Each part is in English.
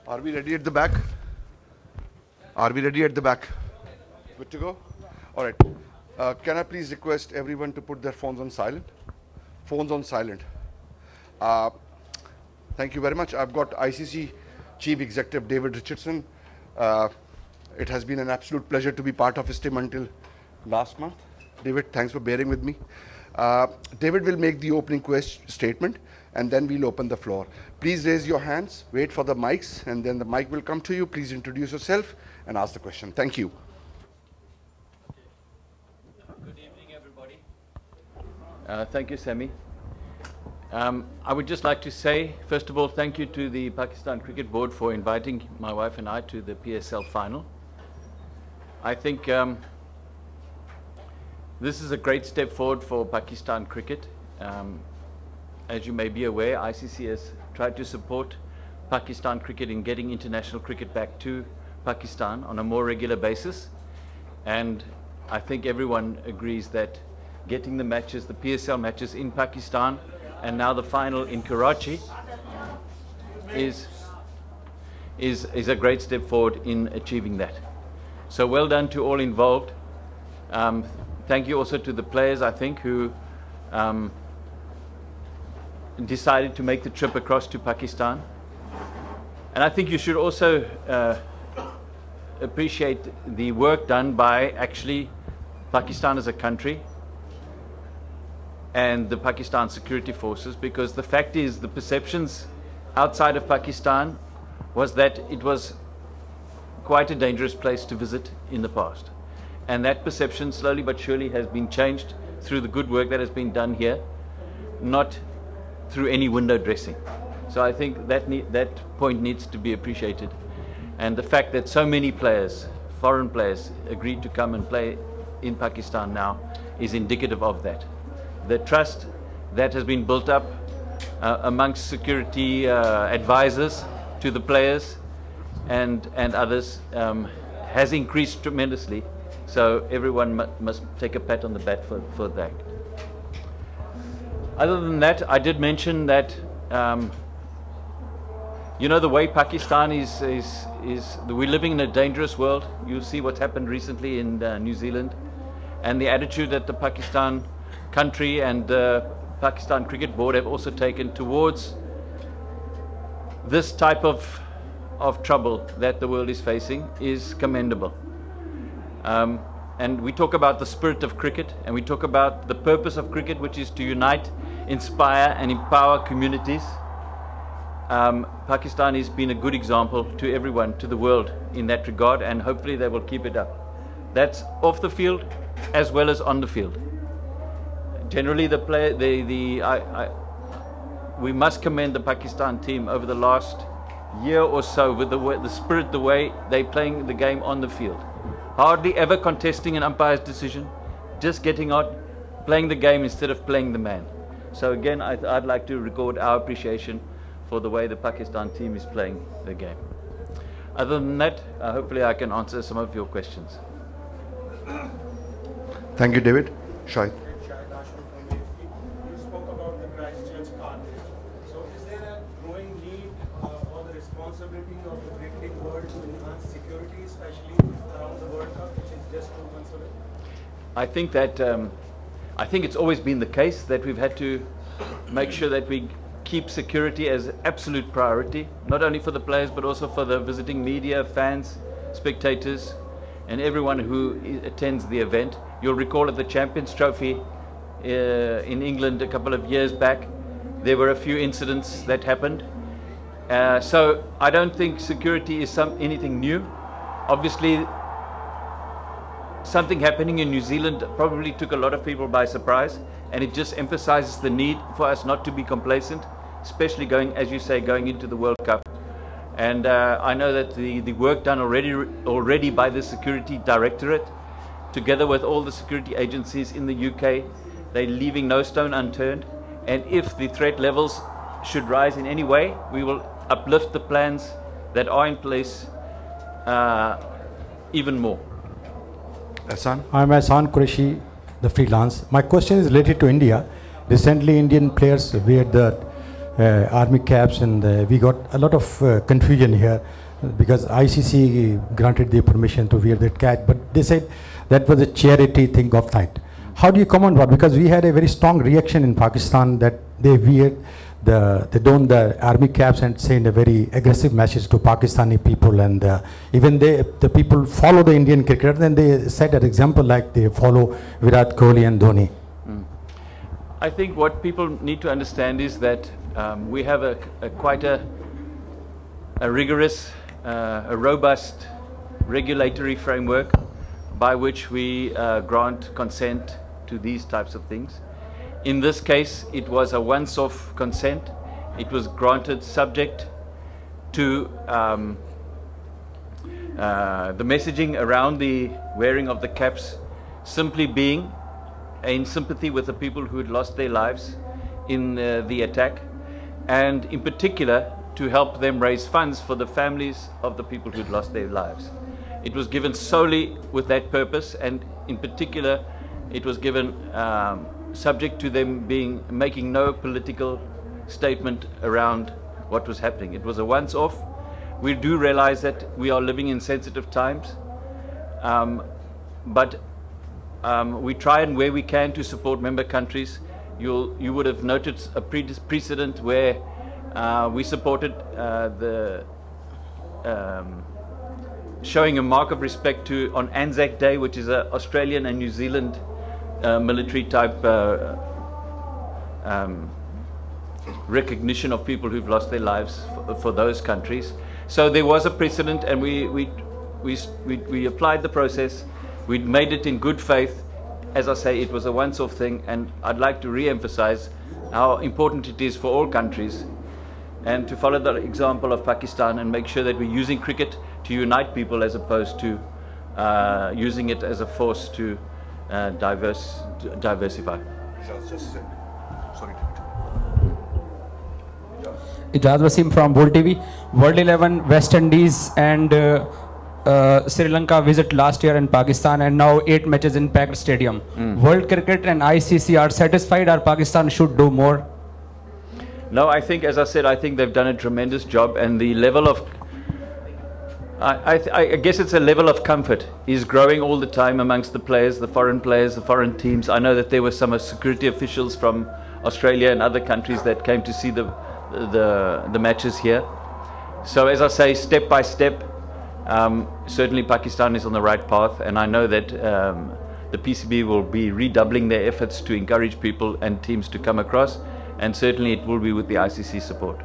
Are we ready at the back? Are we ready at the back? Good to go? All right. Can I please request everyone to put their phones on silent? Phones on silent. Thank you very much. I've got ICC Chief Executive David Richardson. It has been an absolute pleasure to be part of his team until last month. David, thanks for bearing with me. David will make the opening statement, and then we'll open the floor. Please raise your hands, wait for the mics, and then the mic will come to you. Please introduce yourself and ask the question. Thank you. Good evening, everybody. Thank you, Sami. I would just like to say, first of all, thank you to the Pakistan Cricket Board for inviting my wife and I to the PSL final. I think this is a great step forward for Pakistan cricket. As you may be aware, ICC has tried to support Pakistan cricket in getting international cricket back to Pakistan on a more regular basis. And I think everyone agrees that getting the matches, the PSL matches in Pakistan, and now the final in Karachi is a great step forward in achieving that. So well done to all involved. Thank you also to the players, I think, who decided to make the trip across to Pakistan. And I think you should also appreciate the work done by actually Pakistan as a country and the Pakistan security forces, because the fact is the perceptions outside of Pakistan was that it was quite a dangerous place to visit in the past. And that perception slowly but surely has been changed through the good work that has been done here, not through any window dressing. So I think that point needs to be appreciated. And the fact that so many players, foreign players, agreed to come and play in Pakistan now is indicative of that. The trust that has been built up amongst security advisors to the players and others has increased tremendously. So everyone must take a pat on the back for that. Other than that, I did mention that you know, the way Pakistan we're living in a dangerous world. You see what's happened recently in New Zealand, and the attitude that the Pakistan country and the Pakistan Cricket Board have also taken towards this type of trouble that the world is facing is commendable. And we talk about the spirit of cricket, and we talk about the purpose of cricket, which is to unite, inspire and empower communities. Pakistan has been a good example to everyone, to the world in that regard, and hopefully they will keep it up. That's off the field as well as on the field. Generally, we must commend the Pakistan team over the last year or so with the spirit, the way they're playing the game on the field. Hardly ever contesting an umpire's decision, just getting out, playing the game instead of playing the man. So again, I'd like to record our appreciation for the way the Pakistan team is playing the game. Other than that, hopefully I can answer some of your questions. Thank you, David. Shahid. You spoke about the Christchurch card. So is there a growing need or the responsibility of the cricketing world to enhance security, especially around the World Cup, which is just 2 months away? I think that I think it's always been the case that we've had to make sure that we keep security as absolute priority, not only for the players but also for the visiting media, fans, spectators, and everyone who attends the event. You'll recall at the Champions Trophy in England a couple of years back, there were a few incidents that happened. So I don't think security is anything new. Obviously, something happening in New Zealand probably took a lot of people by surprise, and it just emphasizes the need for us not to be complacent, especially going, as you say, going into the World Cup. And I know that the work done already by the Security Directorate, together with all the security agencies in the UK, they're leaving no stone unturned. And if the threat levels should rise in any way, we will uplift the plans that are in place even more. Ahsan? I'm Ahsan Qureshi, the freelance. My question is related to India. Recently, Indian players weared the army caps, and we got a lot of confusion here because ICC granted the permission to wear that cap, but they said that was a charity thing of that. How do you comment on that? Because we had a very strong reaction in Pakistan that they wear they don the army caps and send a very aggressive message to Pakistani people, and even the people follow the Indian cricket, and they set an example like they follow Virat Kohli and Dhoni. I think what people need to understand is that we have quite a rigorous, a robust regulatory framework by which we grant consent to these types of things. In this case, it was a once-off consent. It was granted subject to the messaging around the wearing of the caps simply being in sympathy with the people who had lost their lives in the attack, and in particular to help them raise funds for the families of the people who had lost their lives. It was given solely with that purpose, and in particular it was given subject to them making no political statement around what was happening. It was a once-off. We do realize that we are living in sensitive times, but we try and where we can to support member countries. You would have noted a precedent where we supported showing a mark of respect on Anzac Day, which is an Australian and New Zealand military type recognition of people who've lost their lives for those countries. So there was a precedent, and we applied the process. We made it in good faith. As I say, it was a once-off thing, and I'd like to re-emphasize how important it is for all countries and to follow the example of Pakistan and make sure that we're using cricket to unite people as opposed to using it as a force to diversify. Ijaz Wasim from Bull TV. World 11, West Indies and Sri Lanka visit last year in Pakistan, and now 8 matches in packed stadium. World Cricket and ICC are satisfied, or Pakistan should do more? No, I think, as I said, I think they've done a tremendous job, and the level of I guess it's a level of comfort is growing all the time amongst the players, the foreign teams. I know that there were some security officials from Australia and other countries that came to see the matches here. So as I say, step by step, certainly Pakistan is on the right path, and I know that the PCB will be redoubling their efforts to encourage people and teams to come across, and certainly it will be with the ICC support.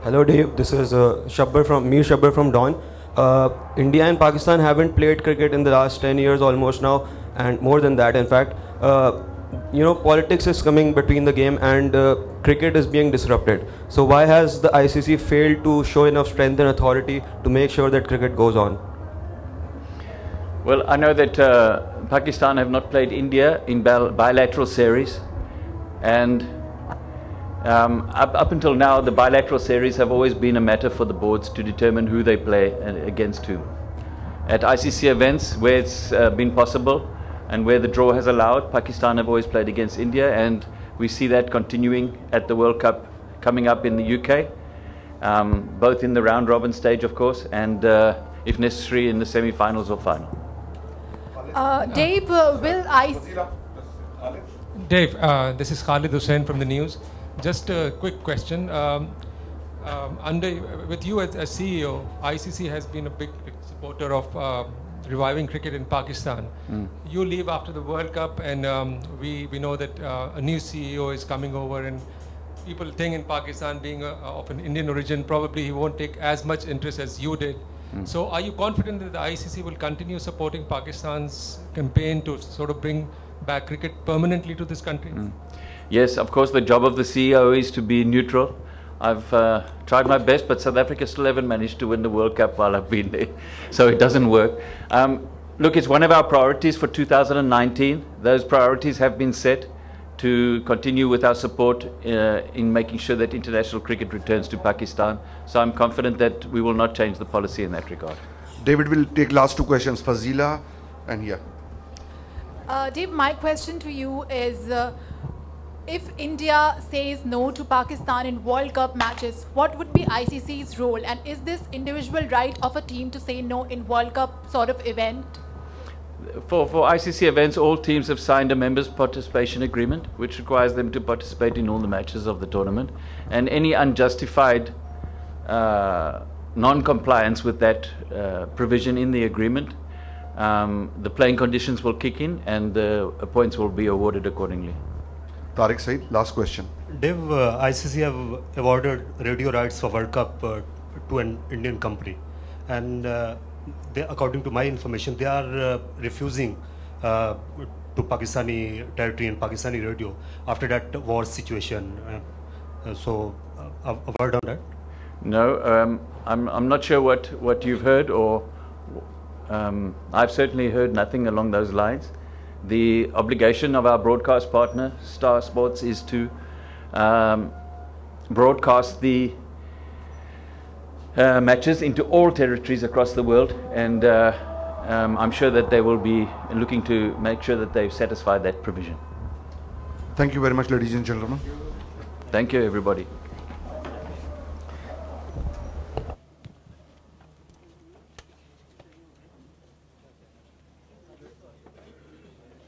Hello Dave, this is Mir Shabbar from Dawn. India and Pakistan haven't played cricket in the last 10 years almost now, and more than that in fact. Politics is coming between the game, and cricket is being disrupted. So why has the ICC failed to show enough strength and authority to make sure that cricket goes on? Well, I know that Pakistan have not played India in bilateral series, and up until now the bilateral series have always been a matter for the boards to determine who they play against whom. At ICC events where it's been possible and where the draw has allowed, Pakistan have always played against India, and we see that continuing at the World Cup coming up in the UK, both in the round robin stage of course, and if necessary in the semi-finals or final. Dave, Dave, this is Khalid Hussain from the news. Just a quick question. With you as CEO, ICC has been a big supporter of reviving cricket in Pakistan. You leave after the World Cup, and we know that a new CEO is coming over, and people think in Pakistan, being of an Indian origin, probably he won't take as much interest as you did. So are you confident that the ICC will continue supporting Pakistan's campaign to sort of bring back cricket permanently to this country? Yes, of course, the job of the CEO is to be neutral. I've tried my best, but South Africa still haven't managed to win the World Cup while I've been there, so it doesn't work. Look, it's one of our priorities for 2019. Those priorities have been set to continue with our support in making sure that international cricket returns to Pakistan. So I'm confident that we will not change the policy in that regard. David will take last 2 questions, Fazila and here. Dave, my question to you is, if India says no to Pakistan in World Cup matches, what would be ICC's role? And is this individual right of a team to say no in World Cup sort of event? For ICC events, all teams have signed a members' participation agreement, which requires them to participate in all the matches of the tournament. And any unjustified non-compliance with that provision in the agreement, the playing conditions will kick in and the points will be awarded accordingly. Tariq Said, last question. Dev, ICC have awarded radio rights for World Cup to an Indian company, and they, according to my information, they are refusing to Pakistani territory and Pakistani radio after that war situation. So, a word on that? No, I'm not sure what you've heard, or I've certainly heard nothing along those lines. The obligation of our broadcast partner, Star Sports, is to broadcast the matches into all territories across the world, and I'm sure that they will be looking to make sure that they've satisfied that provision. Thank you very much, ladies and gentlemen. Thank you, everybody.